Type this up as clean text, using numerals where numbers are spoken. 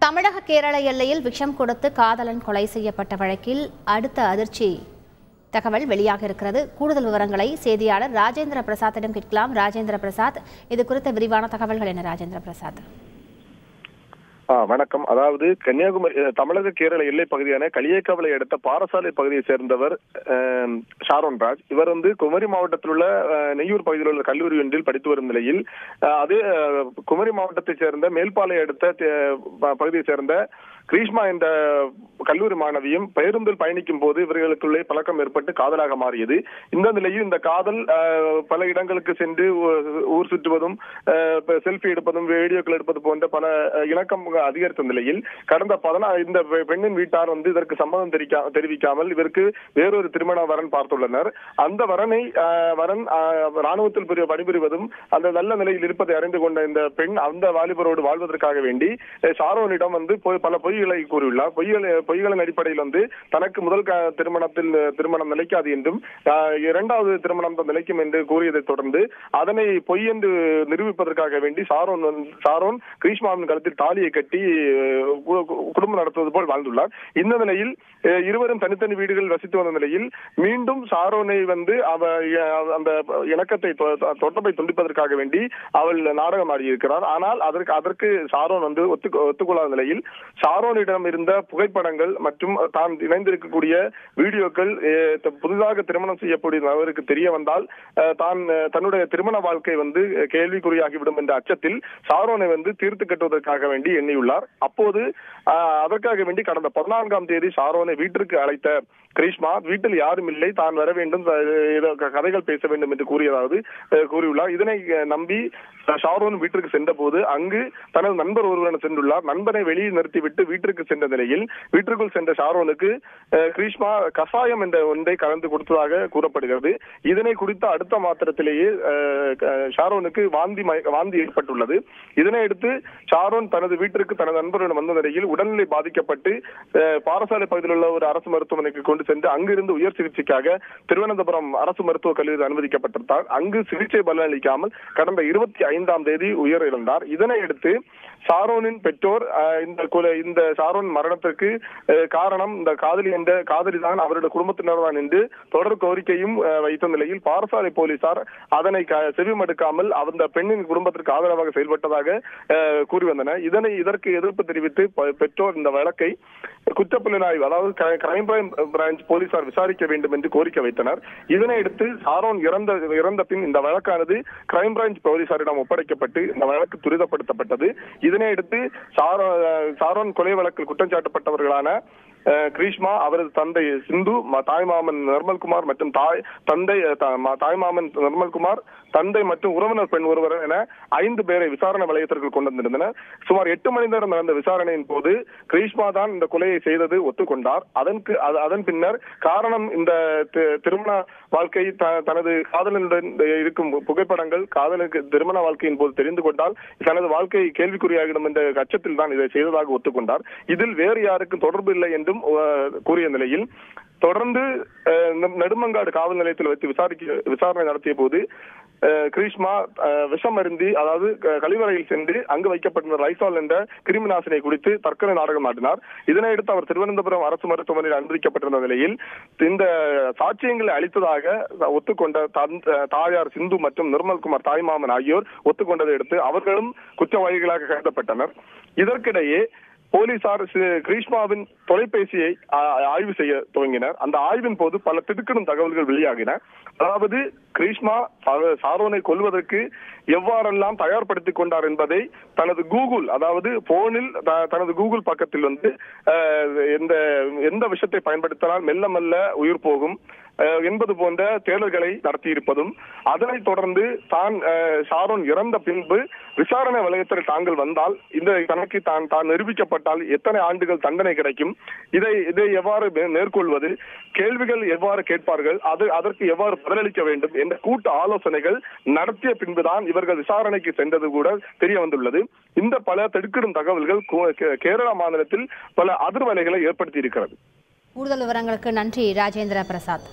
தமிழக கேரள எல்லையில் விஷம் கொடுத்து காதலன் கொலை செய்யப்பட்ட வழக்கில் அடுத்த அதிர்ச்சி தகவல் வெளியாக இருக்கிறது. கூடுதல் விவரங்களை செய்தியாளர் ராஜேந்திர பிரசாத்திடம் கேட்கலாம். ராஜேந்திர பிரசாத், இது குறித்த விரிவான தகவல்கள் என்ன? ராஜேந்திர பிரசாத். வணக்கம். அதாவது கன்னியாகுமரி தமிழக கேரள எல்லை பகுதியான களியக்காவலை அடுத்த பாரசாலை பகுதியை சேர்ந்தவர் ஷாரோன் ராஜ். இவர் குமரி மாவட்டத்தில் உள்ள நெய்யூர் பகுதியில் உள்ள கல்லூரி ஒன்றில் படித்து வரும் நிலையில் அதே குமரி மாவட்டத்தை சேர்ந்த மேல்பாலை அடுத்த பகுதியை சேர்ந்த கிரீஷ்மா என்ற கல்லூரி மாணவியும் பேருந்தில் பயணிக்கும் போது இவர்களுக்குள்ளே பழக்கம் ஏற்பட்டு காதலாக மாறியது. இந்த நிலையில் இந்த காதல் பல இடங்களுக்கு சென்று ஊர் சுற்றுவதும் செல்ஃபி எடுப்பதும் வீடியோக்கள் எடுப்பது போன்ற பல இணக்கம் அதிகரித்த நிலையில் கடந்த இந்த பெண்ணின் வீட்டார் இதற்கு சம்மதம் தெரிவிக்காமல் இவருக்கு வேறொரு திருமண வரன் பார்த்துள்ளனர். அந்த வரன் ராணுவத்தில் பணிபுரிவதும் அந்த நல்ல நிலையில் இருப்பதை அறிந்து கொண்ட இந்த பெண் அந்த வாலிபரோடு வாழ்வதற்காக வேண்டி ஷாரோனிடம் பல பொய்களை கூறியுள்ளார். பொய்களின் அடிப்படையில் தனக்கு முதல் திருமணம் நிலைக்காது என்றும் இரண்டாவது திருமணம் நிலைக்கும் என்று கூறியதை தொடர்ந்து அதனை பொய் என்று நிரூபிப்பதற்காக வேண்டி ஷாரோன் கிரீஷ்மாவின் கழுத்தில் தாலியை கட்டி குடும்பம் நடத்துவது போல் வாழ்ந்துள்ளார். இந்த நிலையில் இருவரும் தனித்தனி வீடுகளில் வசித்து வந்த நிலையில் மீண்டும் ஷாரோனை அந்த இணக்கத்தை தொடர்பை துண்டிப்பதற்காக வேண்டி அவள் நாடகம் ஆடியிருக்கிறார். ஆனால் அதற்கு ஷாரோன் ஒத்துக்கொள்ளாத நிலையில் ஷாரோனிடம் இருந்த புகைப்படங்கள் மற்றும் தான் இணைந்திருக்கக்கூடிய வீடியோக்கள் புதிதாக திருமணம் செய்யக்கூடிய அவருக்கு தெரிய வந்தால் தன்னுடைய திருமண வாழ்க்கை கேள்விக்குறியாகிவிடும் என்ற அச்சத்தில் ஷாரோனை தீர்த்து கட்டுவதற்காக வேண்டி எண்ணியுள்ளார். அப்போது அதற்காக வேண்டி கடந்த 14ஆம் தேதி ஷாரோனை வீட்டிற்கு அழைத்த கிரீஷ்மா வீட்டில் யாரும் இல்லை, தான் வர வேண்டும், கதைகள் பேச வேண்டும் என்று கூறியுள்ளார். இதனை நம்பி ஷாரோன் வீட்டிற்கு சென்ற போது அங்கு தனது நண்பர் ஒருவருடன் சென்றுள்ளார். நண்பரை வெளியே நிறுத்திவிட்டு வீட்டிற்கு சென்ற நிலையில் வீட்டிற்குள் சென்ற ஷாரோனுக்கு கிரீஷ்மா கசாயம் என்ற ஒன்றை கலந்து கொடுத்ததாக கூறப்படுகிறது. இதனை குறித்த அடுத்த மாத்திரத்திலேயே ஷாரோனுக்கு வாந்தி ஏற்பட்டுள்ளது. இதனை அடுத்து ஷாரோன் தனது வீட்டிற்கு தனது நண்பருடன் வந்த நிலையில் உடல்நிலை பாதிக்கப்பட்டு பாரசாலை பகுதியில் உள்ள ஒரு அரசு மருத்துவமனைக்கு கொண்டு சென்று அங்கிருந்து உயர் சிகிச்சைக்காக திருவனந்தபுரம் அரசு மருத்துவக் கல்லூரியில் அனுமதிக்கப்பட்டிருந்தார். அங்கு சிகிச்சை பலனளிக்காமல் கடந்த 25ஆம் தேதி உயிரிழந்தார். இதனை அடுத்து ஷாரோனின் பெற்றோர் இந்த ஷாரோன் மரணத்திற்கு காரணம் இந்த காதலி தான், அவருடைய குடும்பத்தினர் தான் என்று தொடர் கோரிக்கையும் வைத்த நிலையில் பாரசாலை போலீசார் அதனை செவிமடுக்காமல் அந்த பெண்ணின் குடும்பத்திற்கு ஆதரவாக செயல்பட்டதாக கூறி வந்தனர். இதற்கு எதிர்ப்பு தெரிவித்து பெற்றோர் இந்த வழக்கை குற்றப்புலனாய்வு, அதாவது கிரைம் பிரான்ச் போலீசார் விசாரிக்க வேண்டும் என்று கோரிக்கை வைத்தனர். இதனை அடுத்து ஷாரோன் இறந்த பின் இந்த வழக்கானது கிரைம் பிரான்ச் போலீசாரிடம் ஒப்படைக்கப்பட்டு இந்த வழக்கு துரிதப்படுத்தப்பட்டது. இதனை அடுத்து ஷாரோன் கொலை வழக்கில் குற்றம் சாட்டப்பட்டவர்களான கிரீஷ்மா, அவரது தந்தை சிந்து, தாய்மாமன் நிர்மல்குமார் மற்றும் தாய்மாமன் நிர்மல்குமார், தந்தை மற்றும் உறவினர் பெண் ஒருவர் என 5 பேரை விசாரணை வளையத்திற்குள் கொண்டு வந்திருந்தனர். சுமார் 8 மணி நேரம் நடந்த விசாரணையின் போது கிரீஷ்மா தான் இந்த கொலையை செய்தது ஒத்துக்கொண்டார். அதன் பின்னர் காரணம் இந்த திருமண வாழ்க்கை தனது காதலனுடன் இருக்கும் புகைப்படங்கள் காதலுக்கு திருமண வாழ்க்கையின் போது தெரிந்து கொண்டால் தனது வாழ்க்கை கேள்விக்குறியாகிடும் என்ற அச்சத்தில் தான் இதை செய்ததாக ஒத்துக்கொண்டார். இதில் வேறு யாருக்கும் தொடர்பு இல்லை என்றும் கூறிய நிலையில் தொடர்ந்து நெடுமங்காடு காவல் நிலையத்தில் வைத்து விசாரணை நடத்திய போது கிரீஷ்மா விஷம் அருந்தி, அதாவது கழிவறையில் சென்று அங்கு வைக்கப்பட்டிருந்த லைசால் என்ற கிருமி நாசினியை குடித்து தற்கொலை நாடகம் ஆடினார். இதனையடுத்து அவர் திருவனந்தபுரம் அரசு மருத்துவமனையில் அனுமதிக்கப்பட்டிருந்த நிலையில் இந்த சாட்சியங்களை அளித்ததாக ஒத்துக்கொண்ட தாயார் சிந்து மற்றும் நிர்மல்குமார் தாய்மாமன் ஆகியோர் ஒத்துக்கொண்டதை அடுத்து அவர்களும் குற்றவாளிகளாக கருதப்பட்டனர். இதற்கிடையே போலீசார் கிரீஷ்மாவின் தொலைபேசியை ஆய்வு செய்ய துவங்கினர். அந்த ஆய்வின் போது பல திடுக்கிடும் தகவல்கள் வெளியாகின. அதாவது கிரீஷ்மா ஷாரோனை கொல்வதற்கு எவ்வாறெல்லாம் தயார்படுத்திக் கொண்டார் என்பதை தனது கூகுள், அதாவது போனில் தனது கூகுள் பக்கத்தில் எந்த விஷயத்தை பயன்படுத்தினால் மெல்ல மெல்ல உயிர் போகும் என்பது போன்ற தேடல்களை நடத்தியிருப்பதும், அதனைத் தொடர்ந்து ஷாரோன் இறந்த பின்பு விசாரணை வளையத்தில் தாங்கள் வந்தால் இந்த கணக்கு தான் நிரூபிக்கப்பட்டால் எத்தனை ஆண்டுகள் தண்டனை கிடைக்கும், இதை எவ்வாறு மேற்கொள்வது, கேள்விகள் எவ்வாறு கேட்பார்கள், அதற்கு எவ்வாறு பதிலளிக்க வேண்டும் என்ற கூட்டு ஆலோசனைகள் நடத்திய பின்புதான் இவர்கள் விசாரணைக்கு சென்றது கூட தெரிய வந்துள்ளது. இந்த பல திடுக்கிடும் தகவல்கள் கேரள மாநிலத்தில் பல அதிர்வலைகளை ஏற்படுத்தி இருக்கிறது. கூடுதல் விவரங்களுக்கு நன்றி ராஜேந்திர பிரசாத்.